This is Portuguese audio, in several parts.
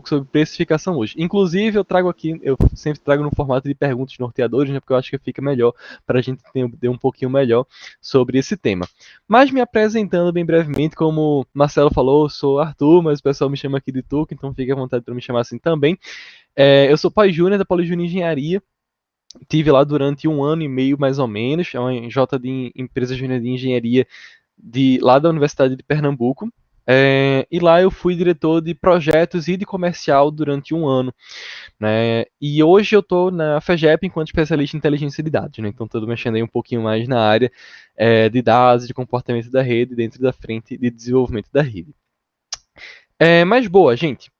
pouco sobre precificação hoje. Inclusive, eu sempre trago no formato de perguntas norteadores, né, porque eu acho que fica melhor para a gente entender um pouquinho melhor sobre esse tema. Mas me apresentando bem brevemente, como Marcelo falou, eu sou Arthur, mas o pessoal me chama aqui de Tuca, então fique à vontade para me chamar assim também. Eu sou pós-júnior da Polijúnior Engenharia, tive lá durante 1 ano e meio mais ou menos, é uma J de empresa júnior de engenharia lá da Universidade de Pernambuco. E lá eu fui diretor de projetos e de comercial durante 1 ano, né? E hoje eu estou na FEGEP enquanto especialista em inteligência de dados, né? Então estou mexendo aí um pouquinho mais na área de dados, de comportamento da rede, dentro da frente de desenvolvimento da rede. Mas boa, gente.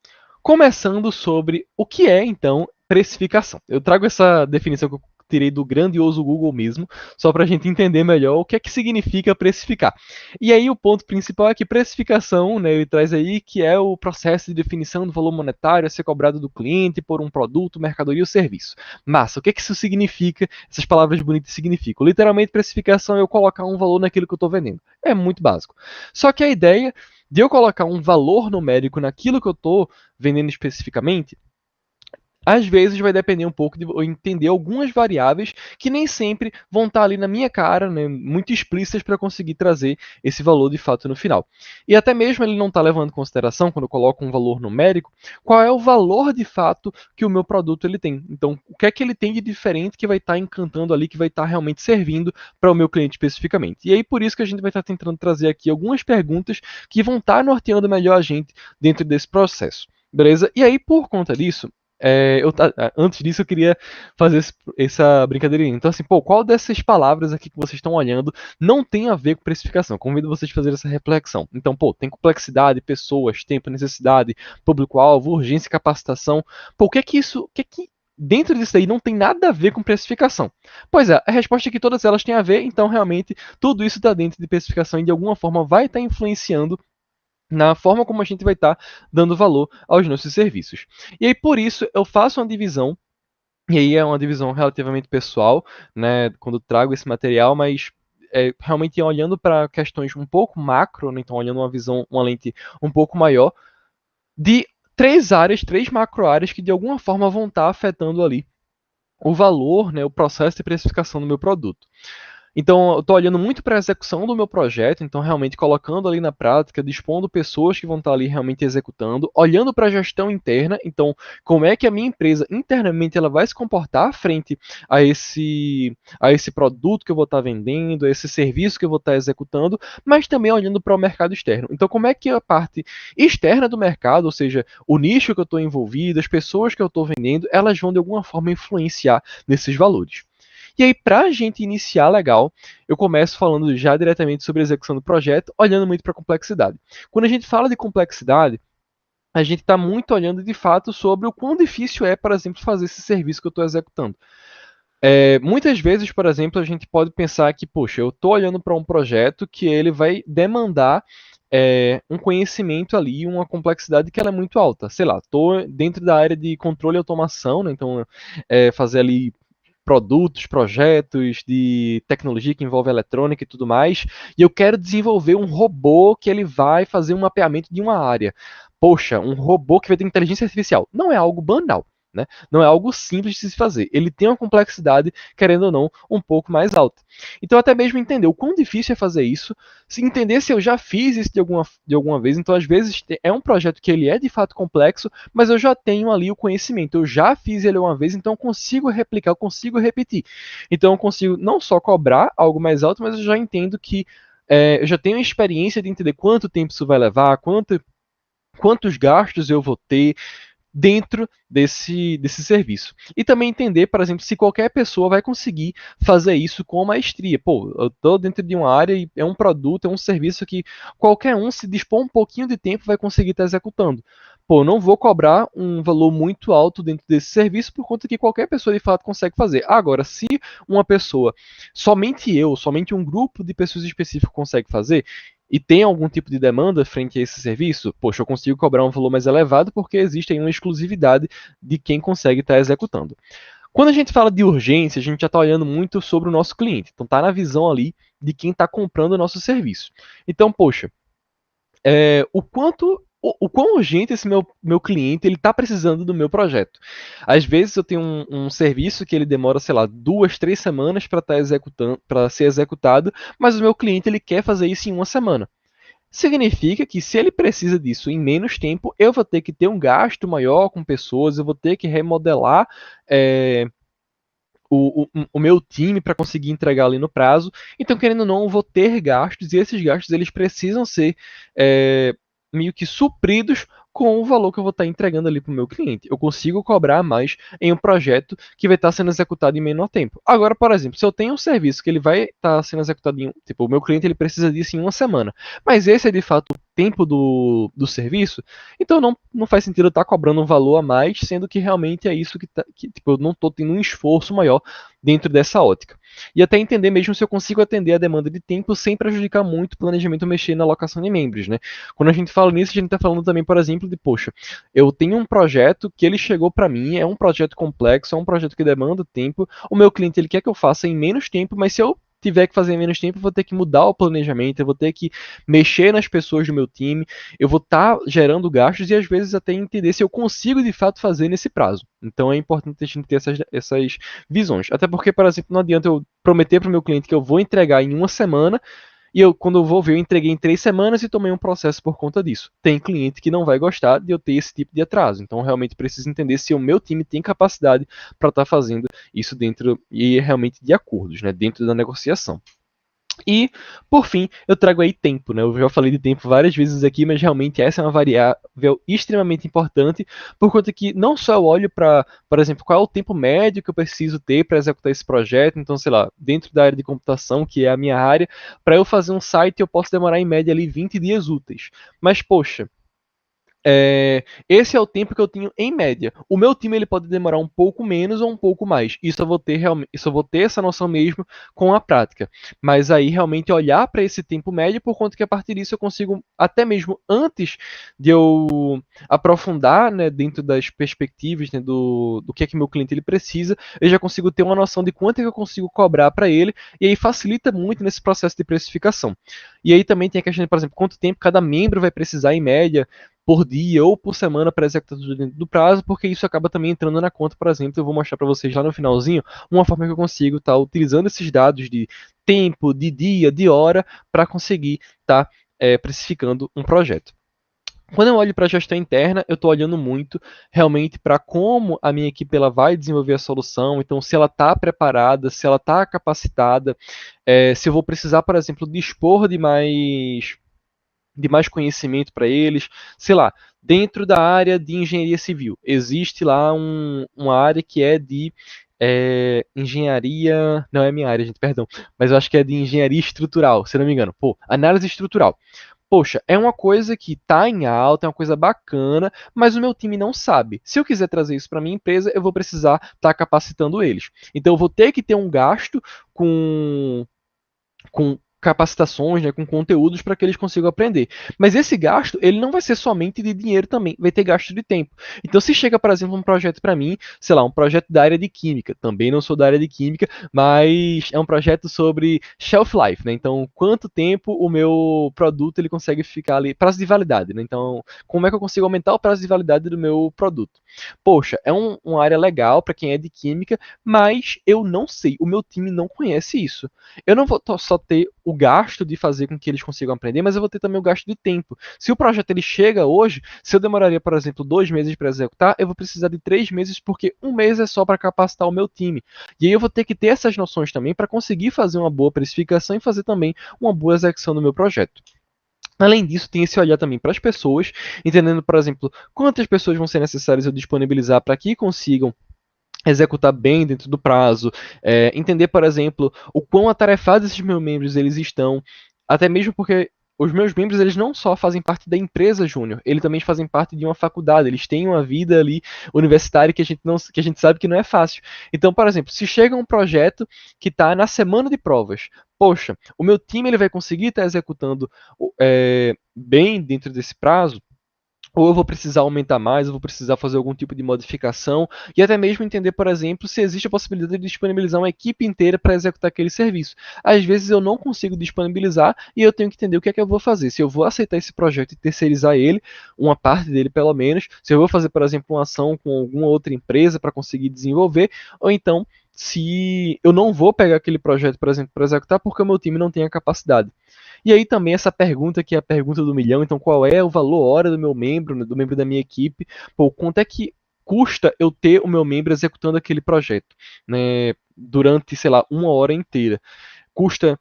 Começando sobre o que é, então, precificação. Eu trago essa definição que eu tirei do grandioso Google mesmo, só para a gente entender melhor o que é que significa precificar. E aí o ponto principal é que precificação, né, ele traz aí que é o processo de definição do valor monetário a ser cobrado do cliente por um produto, mercadoria ou serviço. Massa, o que é que isso significa? Essas palavras bonitas significam. Literalmente, precificação é eu colocar um valor naquilo que eu estou vendendo. É muito básico. Só que a ideia de eu colocar um valor numérico naquilo que eu estou vendendo especificamente, às vezes vai depender um pouco de eu entender algumas variáveis que nem sempre vão estar ali na minha cara, né, muito explícitas para conseguir trazer esse valor de fato no final. E até mesmo ele não está levando em consideração, quando eu coloco um valor numérico, qual é o valor de fato que o meu produto ele tem. Então, o que é que ele tem de diferente que vai estar encantando ali, que vai estar realmente servindo para o meu cliente especificamente. E aí, por isso que a gente vai estar tentando trazer aqui algumas perguntas que vão estar norteando melhor a gente dentro desse processo. Beleza? E aí, por conta disso, antes disso, eu queria fazer essa brincadeirinha. Então, assim, qual dessas palavras aqui que vocês estão olhando não tem a ver com precificação? Convido vocês a fazer essa reflexão. Então, tem complexidade, pessoas, tempo, necessidade, público-alvo, urgência e capacitação. O que é que isso, o que é que dentro disso aí não tem nada a ver com precificação? Pois é, a resposta é que todas elas têm a ver, então realmente tudo isso está dentro de precificação e de alguma forma vai estar influenciando na forma como a gente vai estar dando valor aos nossos serviços. E aí, por isso, eu faço uma divisão, e aí é uma divisão relativamente pessoal, né, quando trago esse material, mas realmente olhando para questões um pouco macro, né, então olhando uma lente um pouco maior, de três macro áreas que de alguma forma vão estar afetando ali o valor, né, o processo de precificação do meu produto. Então, eu estou olhando muito para a execução do meu projeto, então realmente colocando ali na prática, dispondo pessoas que vão estar ali realmente executando, olhando para a gestão interna, então como é que a minha empresa internamente ela vai se comportar frente a esse produto que eu vou estar vendendo, a esse serviço que eu vou estar executando, mas também olhando para o mercado externo. Então, como é que a parte externa do mercado, ou seja, o nicho que eu estou envolvido, as pessoas que eu estou vendendo, elas vão de alguma forma influenciar nesses valores. E aí, para a gente iniciar legal, eu começo falando já diretamente sobre a execução do projeto, olhando muito para a complexidade. Quando a gente fala de complexidade, a gente está muito olhando de fato sobre o quão difícil é, por exemplo, fazer esse serviço que eu estou executando. Muitas vezes, por exemplo, a gente pode pensar que, poxa, eu estou olhando para um projeto que ele vai demandar um conhecimento ali, uma complexidade que ela é muito alta. Sei lá, estou dentro da área de controle e automação, né? Então, fazer ali produtos, projetos de tecnologia que envolve eletrônica e tudo mais, e eu quero desenvolver um robô que ele vai fazer um mapeamento de uma área. Poxa, um robô que vai ter inteligência artificial. Não é algo banal, né? Não é algo simples de se fazer. Ele tem uma complexidade, querendo ou não, um pouco mais alta. Então, até mesmo entender o quão difícil é fazer isso, se entender se eu já fiz isso de alguma vez. Então, às vezes, é um projeto que ele é de fato complexo, mas eu já tenho ali o conhecimento. Eu já fiz ele uma vez, então eu consigo replicar, eu consigo repetir. Então, eu consigo não só cobrar algo mais alto, mas eu já entendo que eu já tenho a experiência de entender quanto tempo isso vai levar, quantos gastos eu vou ter dentro desse serviço. E também entender, por exemplo, se qualquer pessoa vai conseguir fazer isso com maestria. Eu estou dentro de uma área e é um produto, é um serviço que qualquer um, se dispor um pouquinho de tempo, vai conseguir estar executando. Não vou cobrar um valor muito alto dentro desse serviço por conta que qualquer pessoa de fato consegue fazer. Agora, se uma pessoa, somente um grupo de pessoas específico consegue fazer, e tem algum tipo de demanda frente a esse serviço, eu consigo cobrar um valor mais elevado porque existe aí uma exclusividade de quem consegue estar executando. Quando a gente fala de urgência, a gente já está olhando muito sobre o nosso cliente. Então, está na visão ali de quem está comprando o nosso serviço. Então, o quanto o quão urgente esse meu cliente ele está precisando do meu projeto. Às vezes eu tenho um serviço que ele demora, sei lá, 2, 3 semanas para estar executando, para ser executado, mas o meu cliente ele quer fazer isso em uma semana. Significa que se ele precisa disso em menos tempo, eu vou ter que ter um gasto maior com pessoas, eu vou ter que remodelar é, o meu time para conseguir entregar ali no prazo. Então, querendo ou não, eu vou ter gastos e esses gastos eles precisam ser é, meio que supridos com o valor que eu vou estar entregando ali para o meu cliente. Eu consigo cobrar mais em um projeto que vai estar sendo executado em menor tempo. Agora, por exemplo, se eu tenho um serviço que ele vai estar sendo executado em, tipo, o meu cliente ele precisa disso em uma semana, mas esse é de fato o tempo do serviço, então não faz sentido eu estar cobrando um valor a mais, sendo que realmente é isso que tipo, eu não estou tendo um esforço maior dentro dessa ótica. E até entender mesmo se eu consigo atender a demanda de tempo sem prejudicar muito o planejamento mexer na alocação de membros, né? Quando a gente fala nisso, a gente está falando também, por exemplo, de, poxa, eu tenho um projeto que ele chegou para mim, é um projeto complexo, é um projeto que demanda tempo, o meu cliente ele quer que eu faça em menos tempo, mas se eu tiver que fazer em menos tempo, eu vou ter que mudar o planejamento, eu vou ter que mexer nas pessoas do meu time, eu vou estar gerando gastos e às vezes até entender se eu consigo de fato fazer nesse prazo. Então é importante a gente ter essas visões. Até porque, por exemplo, não adianta eu prometer para o meu cliente que eu vou entregar em uma semana e eu, quando eu vou ver, eu entreguei em 3 semanas e tomei um processo por conta disso. Tem cliente que não vai gostar de eu ter esse tipo de atraso. Então, realmente preciso entender se o meu time tem capacidade para estar fazendo isso dentro e realmente de acordos, né, dentro da negociação. E, por fim, eu trago aí tempo, né? Eu já falei de tempo várias vezes aqui, mas realmente essa é uma variável extremamente importante, por conta que não só eu olho para, por exemplo, qual é o tempo médio que eu preciso ter para executar esse projeto, então, sei lá, dentro da área de computação, que é a minha área, para eu fazer um site eu posso demorar em média ali 20 dias úteis. Mas, poxa, esse é o tempo que eu tenho em média. O meu time ele pode demorar um pouco menos ou um pouco mais. Isso eu vou ter realmente, isso eu vou ter essa noção mesmo com a prática. Mas aí realmente olhar para esse tempo médio, por conta que a partir disso eu consigo até mesmo antes de eu aprofundar, né, dentro das perspectivas, né, do que é que meu cliente ele precisa, eu já consigo ter uma noção de quanto é que eu consigo cobrar para ele e aí facilita muito nesse processo de precificação. E aí também tem a questão de, por exemplo, quanto tempo cada membro vai precisar em média por dia ou por semana para executar tudo dentro do prazo, porque isso acaba também entrando na conta, por exemplo, eu vou mostrar para vocês lá no finalzinho uma forma que eu consigo estar utilizando esses dados de tempo, de dia, de hora, para conseguir estar precificando um projeto. Quando eu olho para a gestão interna, eu estou olhando muito realmente para como a minha equipe ela vai desenvolver a solução, então se ela está preparada, se ela está capacitada, se eu vou precisar, por exemplo, dispor de mais conhecimento para eles, sei lá, dentro da área de engenharia civil, existe lá uma área que é de engenharia, não é minha área, gente, perdão, mas eu acho que é de engenharia estrutural, se não me engano, pô, análise estrutural. Poxa, é uma coisa que está em alta, é uma coisa bacana, mas o meu time não sabe. Se eu quiser trazer isso para minha empresa, eu vou precisar estar capacitando eles. Então eu vou ter que ter um gasto com capacitações, né, com conteúdos para que eles consigam aprender. Mas esse gasto, ele não vai ser somente de dinheiro também, vai ter gasto de tempo. Então, se chega, por exemplo, um projeto para mim, sei lá, um projeto da área de química, também não sou da área de química, mas é um projeto sobre shelf life, né? Então, quanto tempo o meu produto ele consegue ficar ali, prazo de validade, né? Então, como é que eu consigo aumentar o prazo de validade do meu produto? Poxa, é uma área legal para quem é de química, mas eu não sei, o meu time não conhece isso. Eu não vou só ter o gasto de fazer com que eles consigam aprender, mas eu vou ter também o gasto de tempo. Se o projeto ele chega hoje, se eu demoraria, por exemplo, 2 meses para executar, eu vou precisar de 3 meses, porque um mês é só para capacitar o meu time. E aí eu vou ter que ter essas noções também para conseguir fazer uma boa precificação e fazer também uma boa execução do meu projeto. Além disso, tem esse olhar também para as pessoas, entendendo, por exemplo, quantas pessoas vão ser necessárias eu disponibilizar para que consigam executar bem dentro do prazo, entender, por exemplo, o quão atarefados esses meus membros eles estão, até mesmo porque os meus membros eles não só fazem parte da empresa júnior, eles também fazem parte de uma faculdade, eles têm uma vida ali universitária que a gente sabe que não é fácil. Então, por exemplo, se chega um projeto que está na semana de provas, poxa, o meu time ele vai conseguir estar executando bem dentro desse prazo, ou eu vou precisar aumentar mais, eu vou precisar fazer algum tipo de modificação, e até mesmo entender, por exemplo, se existe a possibilidade de disponibilizar uma equipe inteira para executar aquele serviço. Às vezes eu não consigo disponibilizar e eu tenho que entender o que é que eu vou fazer. Se eu vou aceitar esse projeto e terceirizar ele, uma parte dele pelo menos, se eu vou fazer, por exemplo, uma ação com alguma outra empresa para conseguir desenvolver, ou então se eu não vou pegar aquele projeto, por exemplo, para executar porque o meu time não tem a capacidade. E aí também essa pergunta que é a pergunta do milhão, então qual é o valor hora do meu membro, né, do membro da minha equipe, pô, quanto é que custa eu ter o meu membro executando aquele projeto, né, durante, sei lá, uma hora inteira. Custa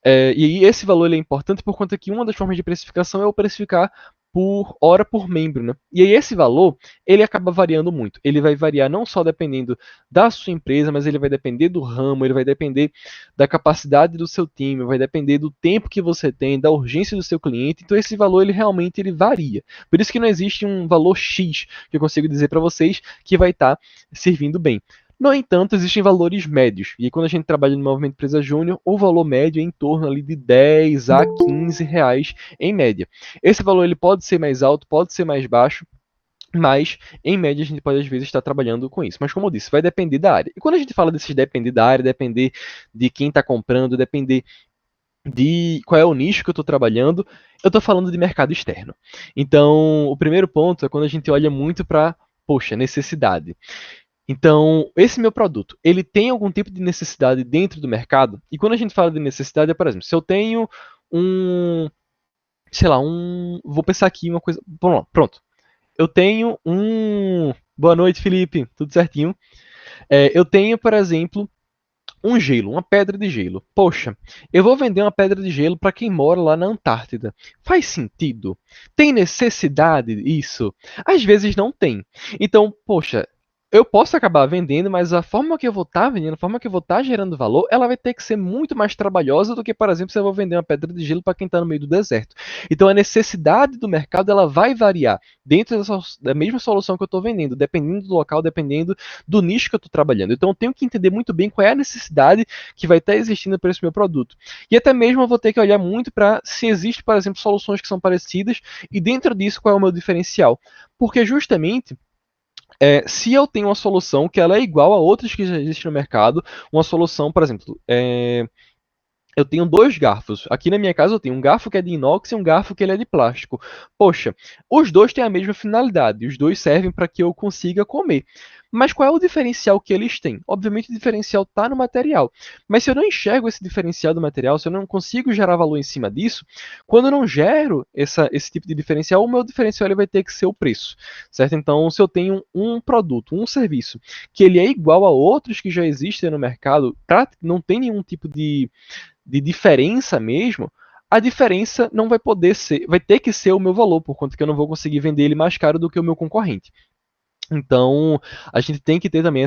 e aí esse valor ele é importante por conta que uma das formas de precificação é o precificar por hora por membro, né? E aí esse valor, ele acaba variando muito. Ele vai variar não só dependendo da sua empresa, mas ele vai depender do ramo, ele vai depender da capacidade do seu time, vai depender do tempo que você tem, da urgência do seu cliente. Então esse valor ele realmente ele varia. Por isso que não existe um valor X que eu consigo dizer para vocês que vai estar servindo bem. No entanto, existem valores médios. E aí, quando a gente trabalha no movimento empresa júnior, o valor médio é em torno ali de 10 a 15 reais em média. Esse valor ele pode ser mais alto, pode ser mais baixo, mas em média a gente pode às vezes estar trabalhando com isso. Mas como eu disse, vai depender da área. E quando a gente fala desses depender da área, depender de quem está comprando, depender de qual é o nicho que eu estou trabalhando, eu estou falando de mercado externo. Então, o primeiro ponto é quando a gente olha muito para, poxa, necessidade. Então, esse meu produto, ele tem algum tipo de necessidade dentro do mercado? E quando a gente fala de necessidade, é, por exemplo, se eu tenho um, sei lá, vou pensar aqui uma coisa, bom, pronto. Eu tenho boa noite, Felipe, tudo certinho? Eu tenho, por exemplo, um gelo, uma pedra de gelo. Poxa, eu vou vender uma pedra de gelo para quem mora lá na Antártida. Faz sentido? Tem necessidade isso? Às vezes não tem. Então, poxa, eu posso acabar vendendo, mas a forma que eu vou estar vendendo, a forma que eu vou estar gerando valor, ela vai ter que ser muito mais trabalhosa do que, por exemplo, se eu vou vender uma pedra de gelo para quem está no meio do deserto. Então, a necessidade do mercado ela vai variar dentro da mesma solução que eu estou vendendo, dependendo do local, dependendo do nicho que eu estou trabalhando. Então, eu tenho que entender muito bem qual é a necessidade que vai estar existindo para esse meu produto. E até mesmo eu vou ter que olhar muito para se existe, por exemplo, soluções que são parecidas e dentro disso qual é o meu diferencial. Porque justamente se eu tenho uma solução que ela é igual a outras que já existem no mercado, uma solução, por exemplo, eu tenho dois garfos. Aqui na minha casa eu tenho um garfo que é de inox e um garfo que ele é de plástico. Poxa, os dois têm a mesma finalidade, os dois servem para que eu consiga comer. Mas qual é o diferencial que eles têm? Obviamente o diferencial está no material. Mas se eu não enxergo esse diferencial do material, se eu não consigo gerar valor em cima disso, quando eu não gero esse tipo de diferencial, o meu diferencial ele vai ter que ser o preço, certo? Então, se eu tenho um produto, um serviço, que ele é igual a outros que já existem no mercado, não tem nenhum tipo de diferença mesmo, a diferença não vai poder ser, vai ter que ser o meu valor, por conta que eu não vou conseguir vender ele mais caro do que o meu concorrente. Então, a gente tem que ter também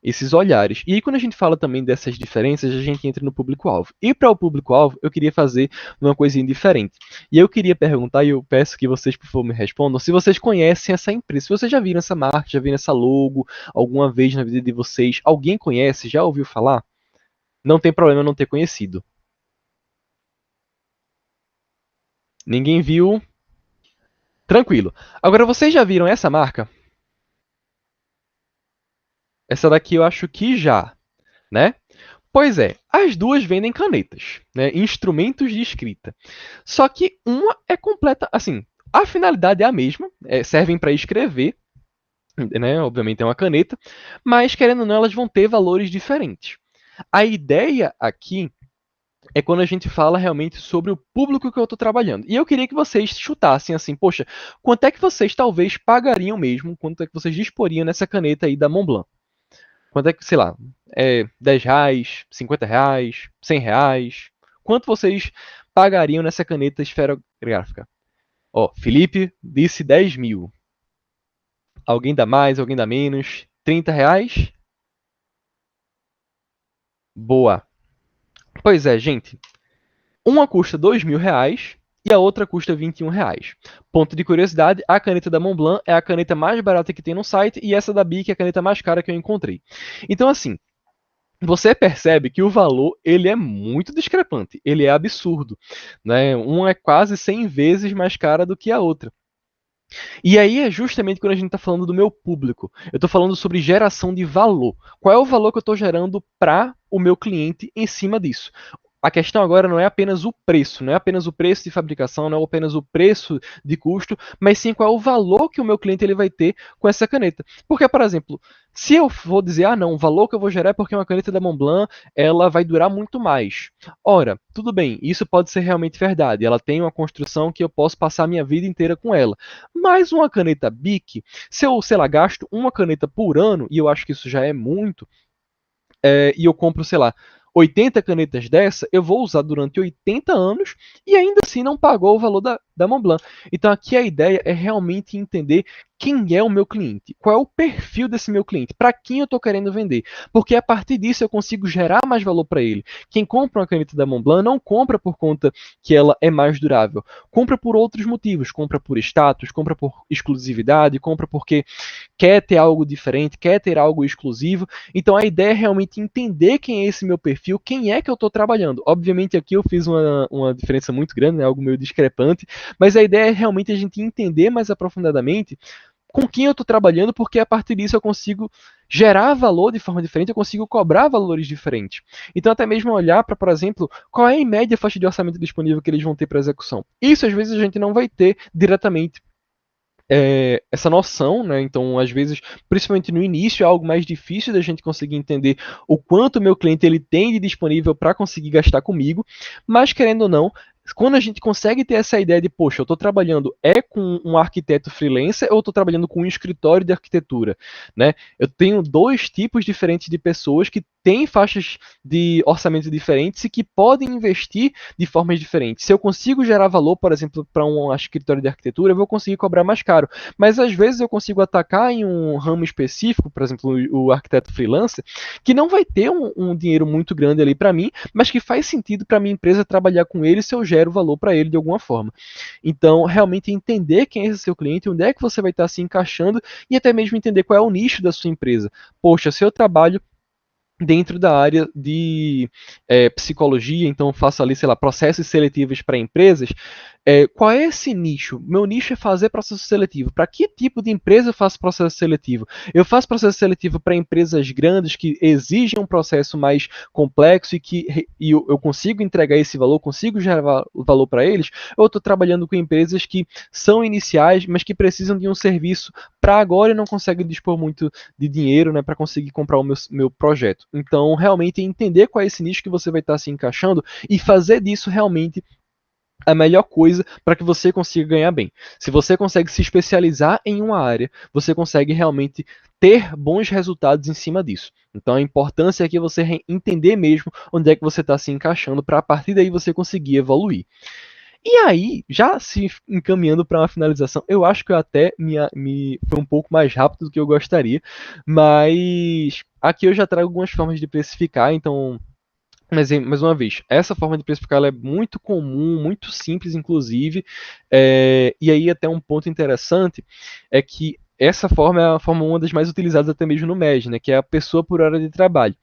esses olhares. E aí, quando a gente fala também dessas diferenças, a gente entra no público-alvo. E para o público-alvo, eu queria fazer uma coisinha diferente. E eu queria perguntar, e eu peço que vocês, por favor, me respondam, se vocês conhecem essa empresa. Se vocês já viram essa marca, já viram essa logo alguma vez na vida de vocês, alguém conhece, já ouviu falar? Não tem problema não ter conhecido. Ninguém viu? Tranquilo. Agora, vocês já viram essa marca? Essa daqui eu acho que já, né? Pois é, as duas vendem canetas, né? Instrumentos de escrita. Só que uma é completa, assim, a finalidade é a mesma, servem para escrever, né? Obviamente é uma caneta, mas querendo ou não, elas vão ter valores diferentes. A ideia aqui é quando a gente fala realmente sobre o público que eu estou trabalhando. E eu queria que vocês chutassem assim, poxa, quanto é que vocês talvez pagariam mesmo, quanto é que vocês disporiam nessa caneta aí da Montblanc? Quanto é que, sei lá, 10 reais, 50 reais, 100 reais? Quanto vocês pagariam nessa caneta esferográfica? Ó, Felipe disse 10 mil. Alguém dá mais, alguém dá menos? 30 reais? Boa. Pois é, gente. Uma custa 2 mil reais e a outra custa 21 reais. Ponto de curiosidade, a caneta da Montblanc é a caneta mais barata que tem no site e essa da Bic é a caneta mais cara que eu encontrei. Então, assim, você percebe que o valor ele é muito discrepante, ele é absurdo, né? Uma é quase 100 vezes mais cara do que a outra. E aí é justamente quando a gente está falando do meu público. Eu estou falando sobre geração de valor. Qual é o valor que eu estou gerando para o meu cliente em cima disso? A questão agora não é apenas o preço, não é apenas o preço de fabricação, não é apenas o preço de custo, mas sim qual é o valor que o meu cliente ele vai ter com essa caneta. Porque, por exemplo, se eu vou dizer, ah não, o valor que eu vou gerar é porque uma caneta da Montblanc ela vai durar muito mais. Ora, tudo bem, isso pode ser realmente verdade. Ela tem uma construção que eu posso passar a minha vida inteira com ela. Mas uma caneta Bic, se eu, sei lá, gasto uma caneta por ano, e eu acho que isso já é muito, e eu compro, sei lá, 80 canetas dessa, eu vou usar durante 80 anos e ainda assim não pagou o valor da Montblanc. Então aqui a ideia é realmente entender quem é o meu cliente, qual é o perfil desse meu cliente, para quem eu estou querendo vender, porque a partir disso eu consigo gerar mais valor para ele. Quem compra uma caneta da Montblanc não compra por conta que ela é mais durável, compra por outros motivos, compra por status, compra por exclusividade, compra porque quer ter algo diferente, quer ter algo exclusivo. Então a ideia é realmente entender quem é esse meu perfil, quem é que eu estou trabalhando. Obviamente aqui eu fiz uma diferença muito grande, né, algo meio discrepante, mas a ideia é realmente a gente entender mais aprofundadamente com quem eu estou trabalhando, porque a partir disso eu consigo gerar valor de forma diferente, eu consigo cobrar valores diferentes. Então, até mesmo olhar para, por exemplo, qual é a média faixa de orçamento disponível que eles vão ter para execução. Isso, às vezes, a gente não vai ter diretamente essa noção, né? Então, às vezes, principalmente no início, é algo mais difícil da gente conseguir entender o quanto o meu cliente ele tem de disponível para conseguir gastar comigo, mas querendo ou não, quando a gente consegue ter essa ideia de, poxa, eu estou trabalhando com um arquiteto freelancer ou eu estou trabalhando com um escritório de arquitetura, né? Eu tenho dois tipos diferentes de pessoas que têm faixas de orçamento diferentes e que podem investir de formas diferentes. Se eu consigo gerar valor, por exemplo, para um escritório de arquitetura, eu vou conseguir cobrar mais caro. Mas às vezes eu consigo atacar em um ramo específico, por exemplo, o arquiteto freelancer, que não vai ter um dinheiro muito grande ali para mim, mas que faz sentido para minha empresa trabalhar com ele se eu gero valor para ele de alguma forma. Então, realmente entender quem é esse seu cliente, onde é que você vai estar se encaixando e até mesmo entender qual é o nicho da sua empresa. Poxa, se eu trabalho dentro da área de psicologia, então faço ali, sei lá, processos seletivos para empresas. Qual é esse nicho? Meu nicho é fazer processo seletivo. Para que tipo de empresa eu faço processo seletivo? Eu faço processo seletivo para empresas grandes que exigem um processo mais complexo e eu consigo entregar esse valor, consigo gerar valor para eles, ou eu estou trabalhando com empresas que são iniciais, mas que precisam de um serviço para agora e não conseguem dispor muito de dinheiro, né, para conseguir comprar o meu projeto. Então, realmente entender qual é esse nicho que você vai estar se encaixando e fazer disso realmente a melhor coisa para que você consiga ganhar bem. Se você consegue se especializar em uma área, você consegue realmente ter bons resultados em cima disso. Então a importância aqui é você entender mesmo onde é que você está se encaixando para a partir daí você conseguir evoluir. E aí, já se encaminhando para uma finalização, eu acho que eu até foi um pouco mais rápido do que eu gostaria, mas aqui eu já trago algumas formas de precificar, então mas, mais uma vez, essa forma de precificar ela é muito comum, muito simples, inclusive, e aí até um ponto interessante é que essa forma é a forma uma das mais utilizadas até mesmo no MED, né, que é a pessoa por hora de trabalho.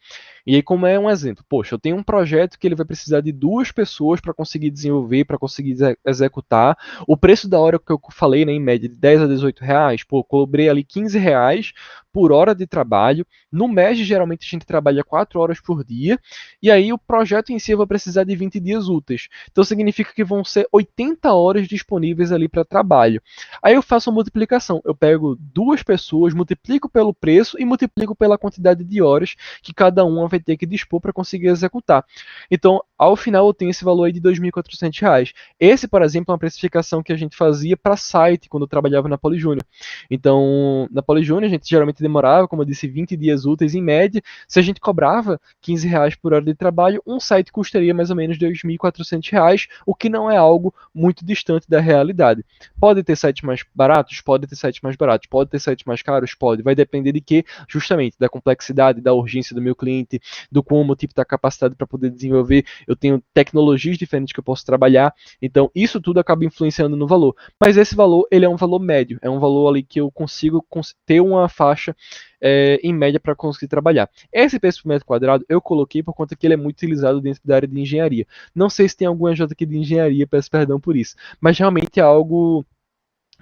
E aí, como é um exemplo, poxa, eu tenho um projeto que ele vai precisar de duas pessoas para conseguir desenvolver, para conseguir executar. O preço da hora que eu falei, né, em média, de 10 a 18 reais, pô, cobrei ali 15 reais por hora de trabalho. No MED, geralmente, a gente trabalha 4 horas por dia, e aí o projeto em si vai precisar de 20 dias úteis. Então, significa que vão ser 80 horas disponíveis ali para trabalho. Aí eu faço a multiplicação. Eu pego duas pessoas, multiplico pelo preço e multiplico pela quantidade de horas que cada uma vai ter que dispor para conseguir executar. Então, ao final, eu tenho esse valor aí de R$ 2.400. Esse, por exemplo, é uma precificação que a gente fazia para site quando eu trabalhava na Polijúnior. Então, na Polijúnior, a gente geralmente demorava, como eu disse, 20 dias úteis em média. Se a gente cobrava 15 reais por hora de trabalho, um site custaria mais ou menos R$ 2.400, o que não é algo muito distante da realidade. Pode ter sites mais baratos? Pode ter sites mais baratos. Pode ter sites mais caros? Pode. Vai depender de quê? Justamente da complexidade, da urgência do meu cliente, do como o tipo está capacitado para poder desenvolver. Eu tenho tecnologias diferentes que eu posso trabalhar. Então, isso tudo acaba influenciando no valor. Mas esse valor, ele é um valor médio. É um valor ali que eu consigo ter uma faixa em média para conseguir trabalhar. Esse preço por metro quadrado eu coloquei por conta que ele é muito utilizado dentro da área de engenharia. Não sei se tem algum AJ aqui de engenharia, peço perdão por isso. Mas realmente é algo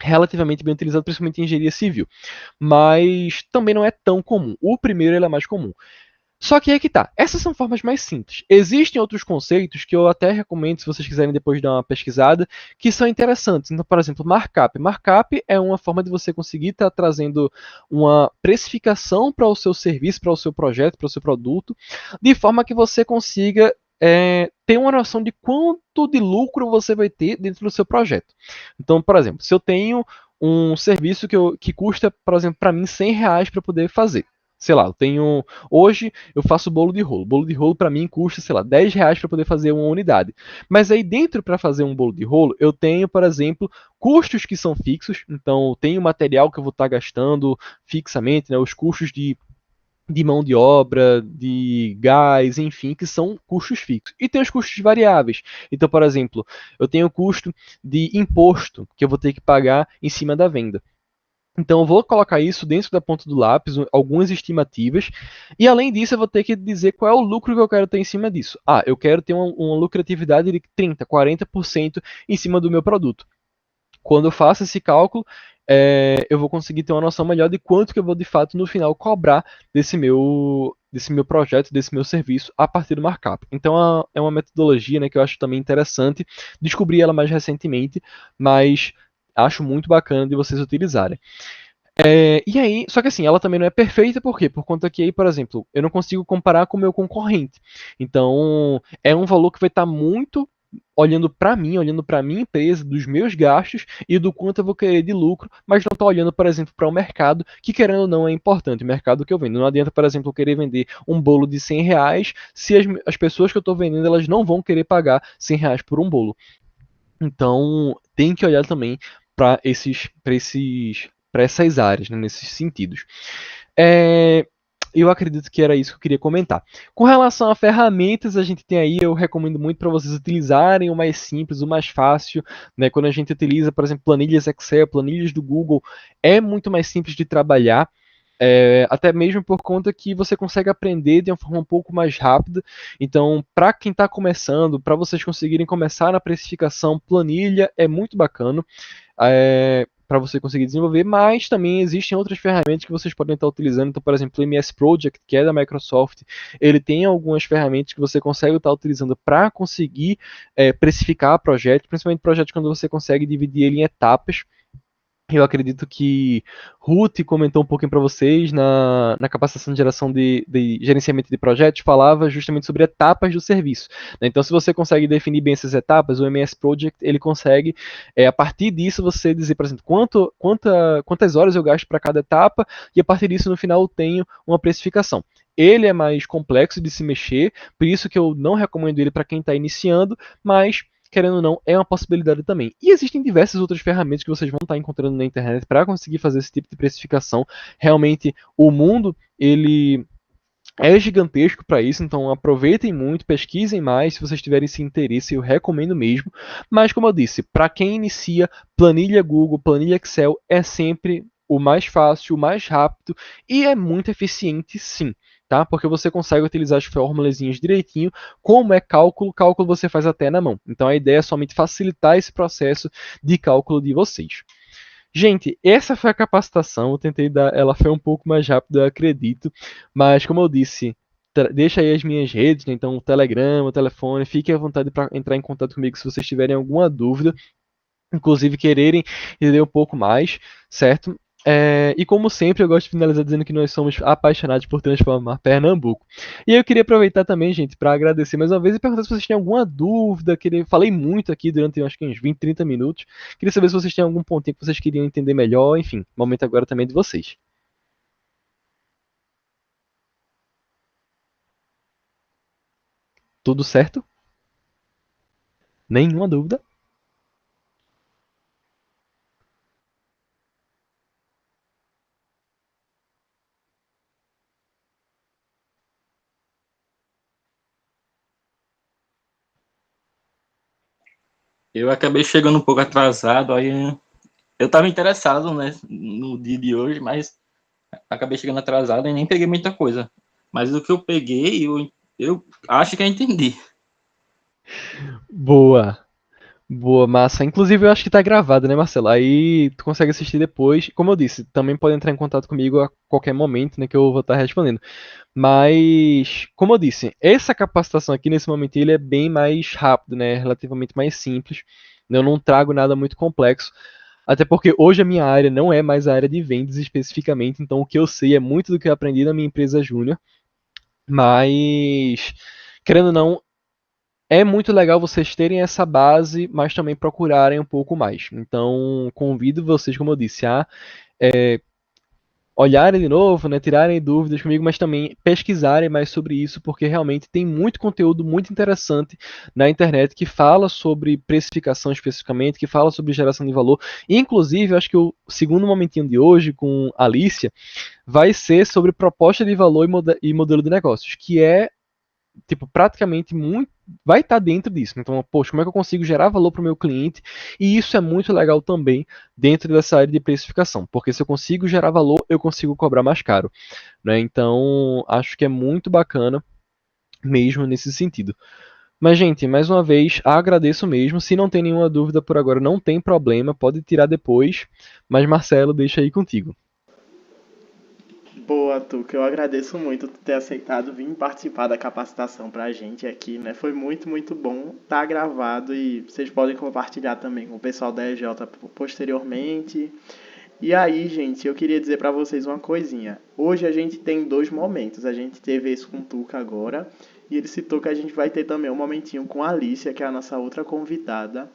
relativamente bem utilizado, principalmente em engenharia civil. Mas também não é tão comum. O primeiro ele é mais comum. Só que aí que tá. Essas são formas mais simples. Existem outros conceitos que eu até recomendo, se vocês quiserem depois dar uma pesquisada, que são interessantes. Então, por exemplo, markup. Markup é uma forma de você conseguir estar trazendo uma precificação para o seu serviço, para o seu projeto, para o seu produto, de forma que você consiga ter uma noção de quanto de lucro você vai ter dentro do seu projeto. Então, por exemplo, se eu tenho um serviço que custa, por exemplo, para mim R$ 100 para poder fazer. Sei lá, eu tenho. Hoje eu faço bolo de rolo. Bolo de rolo para mim custa, sei lá, R$ 10 para poder fazer uma unidade. Mas aí dentro para fazer um bolo de rolo, eu tenho, por exemplo, custos que são fixos. Então, tem o material que eu vou estar gastando fixamente, né? Os custos de mão de obra, de gás, enfim, que são custos fixos. E tem os custos variáveis. Então, por exemplo, eu tenho o custo de imposto que eu vou ter que pagar em cima da venda. Então, eu vou colocar isso dentro da ponta do lápis, algumas estimativas, e além disso, eu vou ter que dizer qual é o lucro que eu quero ter em cima disso. Ah, eu quero ter uma lucratividade de 30%, 40% em cima do meu produto. Quando eu faço esse cálculo, eu vou conseguir ter uma noção melhor de quanto que eu vou de fato no final cobrar desse meu projeto, desse meu serviço a partir do markup. Então é uma metodologia, né, que eu acho também interessante. Descobri ela mais recentemente, mas acho muito bacana de vocês utilizarem. E aí, só que assim, ela também não é perfeita, por quê? Por conta que aí, por exemplo, eu não consigo comparar com o meu concorrente. Então, é um valor que vai estar muito olhando para minha empresa, dos meus gastos e do quanto eu vou querer de lucro, mas não está olhando, por exemplo, para o mercado, que querendo ou não é importante, o mercado que eu vendo. Não adianta, por exemplo, eu querer vender um bolo de R$ 100 se as pessoas que eu estou vendendo, elas não vão querer pagar R$ 100 por um bolo. Então, tem que olhar também para essas áreas, né, nesses sentidos. É, eu acredito que era isso que eu queria comentar. Com relação a ferramentas, a gente tem aí, eu recomendo muito para vocês utilizarem o mais simples, o mais fácil, né? Quando a gente utiliza, por exemplo, planilhas Excel, planilhas do Google, é muito mais simples de trabalhar. Até mesmo por conta que você consegue aprender de uma forma um pouco mais rápida. Então, para quem está começando, para vocês conseguirem começar na precificação, planilha é muito bacana para você conseguir desenvolver, mas também existem outras ferramentas que vocês podem estar utilizando. Então, por exemplo, o MS Project, que é da Microsoft, ele tem algumas ferramentas que você consegue estar utilizando para conseguir precificar projetos, principalmente projetos quando você consegue dividir ele em etapas. Eu acredito que Ruth comentou um pouquinho para vocês na capacitação de geração de gerenciamento de projetos, falava justamente sobre etapas do serviço, né? Então, se você consegue definir bem essas etapas, o MS Project ele consegue, a partir disso, você dizer, por exemplo, quantas horas eu gasto para cada etapa, e a partir disso, no final, eu tenho uma precificação. Ele é mais complexo de se mexer, por isso que eu não recomendo ele para quem está iniciando, mas querendo ou não, é uma possibilidade também. E existem diversas outras ferramentas que vocês vão estar encontrando na internet para conseguir fazer esse tipo de precificação. Realmente, o mundo, ele é gigantesco para isso, então aproveitem muito, pesquisem mais, se vocês tiverem esse interesse, eu recomendo mesmo. Mas como eu disse, para quem inicia, planilha Google, planilha Excel é sempre o mais fácil, o mais rápido e é muito eficiente sim. Tá? Porque você consegue utilizar as formulazinhas direitinho, como é cálculo, cálculo você faz até na mão. Então a ideia é somente facilitar esse processo de cálculo de vocês. Gente, essa foi a capacitação. Eu tentei dar, ela foi um pouco mais rápida, eu acredito, mas como eu disse, deixa aí as minhas redes, né? Então o Telegram, o telefone, fiquem à vontade para entrar em contato comigo se vocês tiverem alguma dúvida, inclusive quererem entender um pouco mais, certo? E como sempre, eu gosto de finalizar dizendo que nós somos apaixonados por transformar Pernambuco. E eu queria aproveitar também, gente, para agradecer mais uma vez e perguntar se vocês têm alguma dúvida. Falei muito aqui durante acho que uns 20, 30 minutos. Queria saber se vocês têm algum pontinho que vocês queriam entender melhor. Enfim, momento agora também de vocês. Tudo certo? Nenhuma dúvida? Eu acabei chegando um pouco atrasado, aí eu estava interessado, né, no dia de hoje, mas acabei chegando atrasado e nem peguei muita coisa. Mas o que eu peguei, eu acho que eu entendi. Boa. Boa, massa. Inclusive, eu acho que tá gravado, né, Marcelo? Aí tu consegue assistir depois. Como eu disse, também pode entrar em contato comigo a qualquer momento, né, que eu vou estar respondendo. Mas, como eu disse, essa capacitação aqui nesse momento ele é bem mais rápido, né? Relativamente mais simples. Eu não trago nada muito complexo. Até porque hoje a minha área não é mais a área de vendas especificamente, então o que eu sei é muito do que eu aprendi na minha empresa júnior. Mas, querendo ou não, é muito legal vocês terem essa base, mas também procurarem um pouco mais. Então, convido vocês, como eu disse, a olharem de novo, né, tirarem dúvidas comigo, mas também pesquisarem mais sobre isso, porque realmente tem muito conteúdo muito interessante na internet que fala sobre precificação especificamente, que fala sobre geração de valor. Inclusive, eu acho que o segundo momentinho de hoje com a Alicia vai ser sobre proposta de valor e modelo de negócios, que é tipo, praticamente muito vai estar dentro disso. Então, poxa, como é que eu consigo gerar valor para o meu cliente? E isso é muito legal também dentro dessa área de precificação, porque se eu consigo gerar valor, eu consigo cobrar mais caro, né? Então, acho que é muito bacana mesmo nesse sentido. Mas, gente, mais uma vez, agradeço mesmo. Se não tem nenhuma dúvida por agora, não tem problema, pode tirar depois. Mas, Marcelo, deixa aí contigo. Boa, Tuca. Eu agradeço muito tu ter aceitado vir participar da capacitação pra gente aqui, né? Foi muito, muito bom. Tá gravado e vocês podem compartilhar também com o pessoal da EJ posteriormente. E aí, gente, eu queria dizer pra vocês uma coisinha. Hoje a gente tem dois momentos. A gente teve esse com o Tuca agora. E ele citou que a gente vai ter também um momentinho com a Alicia, que é a nossa outra convidada.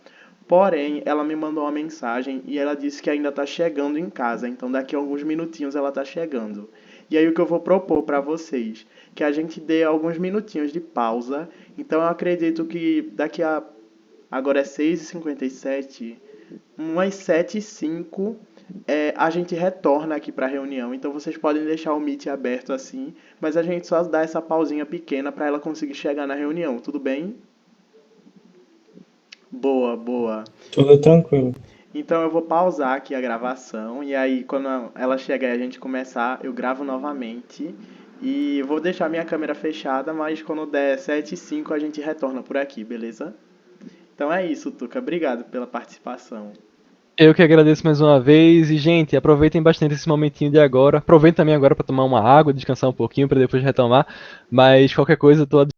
Porém, ela me mandou uma mensagem e ela disse que ainda está chegando em casa, então daqui a alguns minutinhos ela está chegando. E aí o que eu vou propor para vocês, que a gente dê alguns minutinhos de pausa. Então eu acredito que daqui a agora é 6h57, umas 7h05 a gente retorna aqui para a reunião. Então vocês podem deixar o Meet aberto assim, mas a gente só dá essa pausinha pequena para ela conseguir chegar na reunião, tudo bem? Boa, boa. Tudo tranquilo. Então eu vou pausar aqui a gravação e aí quando ela chegar e a gente começar, eu gravo novamente. E vou deixar minha câmera fechada, mas quando der 7h05 a gente retorna por aqui, beleza? Então é isso, Tuca. Obrigado pela participação. Eu que agradeço mais uma vez e, gente, aproveitem bastante esse momentinho de agora. Aproveitem também agora para tomar uma água, descansar um pouquinho para depois retomar. Mas qualquer coisa, eu tô